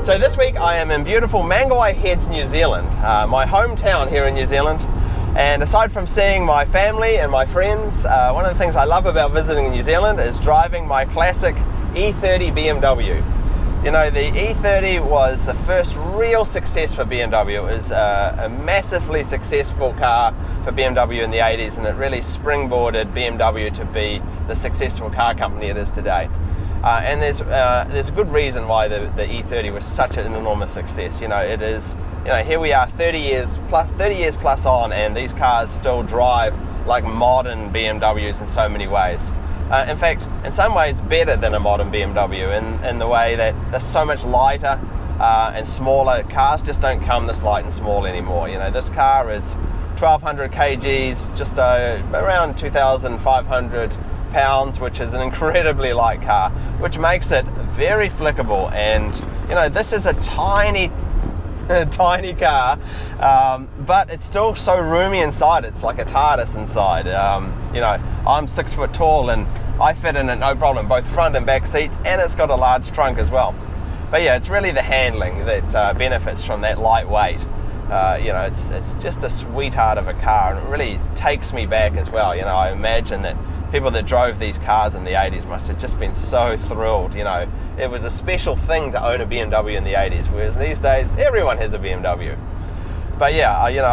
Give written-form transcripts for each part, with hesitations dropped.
So this week I am in beautiful Mangawhai Heads, New Zealand, my hometown here in New Zealand. And aside from seeing my family and my friends, one of the things I love about visiting New Zealand is driving my classic E30 BMW. You know, the E30 was the first real success for BMW. It was a massively successful car for BMW in the 80s, and it really springboarded BMW to be the successful car company it is today. And there's a good reason why the E30 was such an enormous success. You know, it is, you know, here we are 30 years plus on, and these cars still drive like modern BMWs in so many ways. In fact, in some ways better than a modern BMW in the way that they're so much lighter and smaller. Cars just don't come this light and small anymore. You know, this car is 1,200 kgs, just around 2,500 pounds, which is an incredibly light car, which makes it very flickable. And you know, this is a tiny car, but it's still so roomy inside. It's like a TARDIS inside. You know, I'm 6 foot tall and I fit in it no problem, both front and back seats, and it's got a large trunk as well. But yeah, it's really the handling that benefits from that lightweight. You know, it's just a sweetheart of a car, and it really takes me back as well. You know, I imagine that people that drove these cars in the 80s must have just been so thrilled. You know, it was a special thing to own a BMW in the 80s, whereas these days everyone has a BMW. But yeah, you know,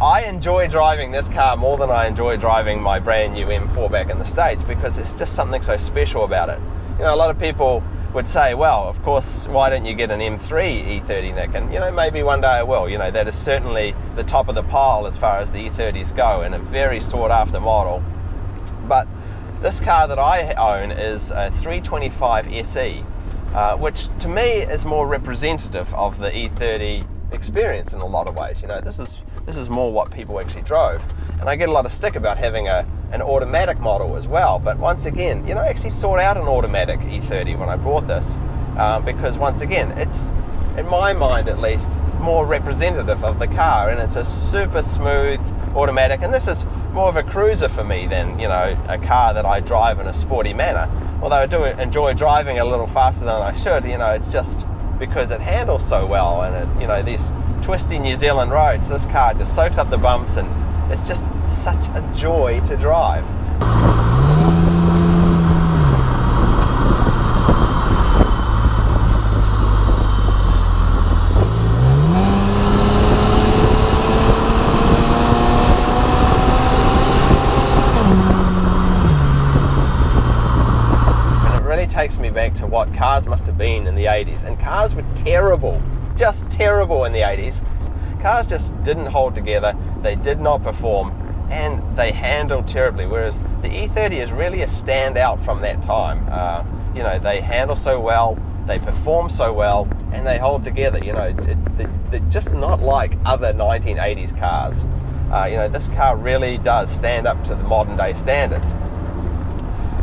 I enjoy driving this car more than I enjoy driving my brand new M4 back in the States, because there's just something so special about it. You know, a lot of people would say, well, of course, why don't you get an M3 E30, Nick? And you know, maybe one day I will. You know, that is certainly the top of the pile as far as the E30s go, and a very sought after model. But this car that I own is a 325 SE, which to me is more representative of the E30 experience in a lot of ways. You know, this is more what people actually drove, and I get a lot of stick about having an automatic model as well. But once again, you know, I actually sought out an automatic E30 when I bought this, because once again, it's, in my mind at least, more representative of the car, and it's a super smooth automatic. And this is more of a cruiser for me than, you know, a car that I drive in a sporty manner. Although I do enjoy driving a little faster than I should, you know, it's just because it handles so well, and it, you know, these twisty New Zealand roads, this car just soaks up the bumps, and it's just such a joy to drive. Takes me back to what cars must have been in the 80s, and cars were terrible, just terrible in the 80s. Cars just didn't hold together, they did not perform, and they handled terribly, whereas the E30 is really a standout from that time. You know, they handle so well, they perform so well, and they hold together. You know, they're just not like other 1980s cars. You know, this car really does stand up to the modern day standards.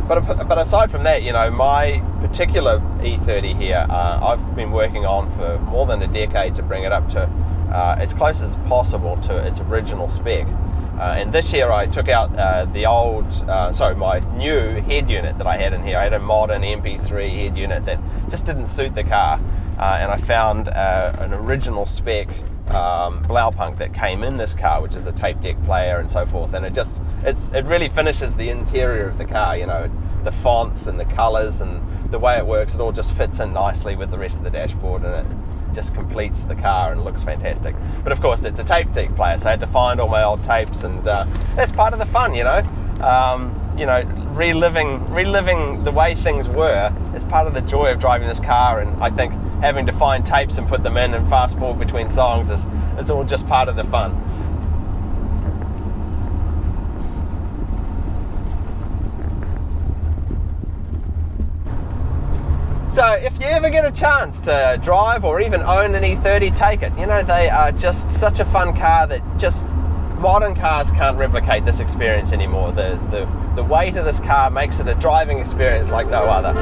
But aside from that, you know, my particular E30 here, I've been working on for more than a decade to bring it up to as close as possible to its original spec. And this year I took out my new head unit that I had in here. I had a modern MP3 head unit that just didn't suit the car, and I found an original spec Blaupunk that came in this car, which is a tape deck player and so forth, and it really finishes the interior of the car. You know, the fonts and the colors and the way it works, it all just fits in nicely with the rest of the dashboard, and it just completes the car and looks fantastic. But of course, it's a tape deck player, so I had to find all my old tapes, and that's part of the fun, you know. You know, reliving the way things were is part of the joy of driving this car, and I think having to find tapes and put them in and fast forward between songs is all just part of the fun. So if you ever get a chance to drive or even own an E30, take it. You know, they are just such a fun car that just modern cars can't replicate this experience anymore. The weight of this car makes it a driving experience like no other.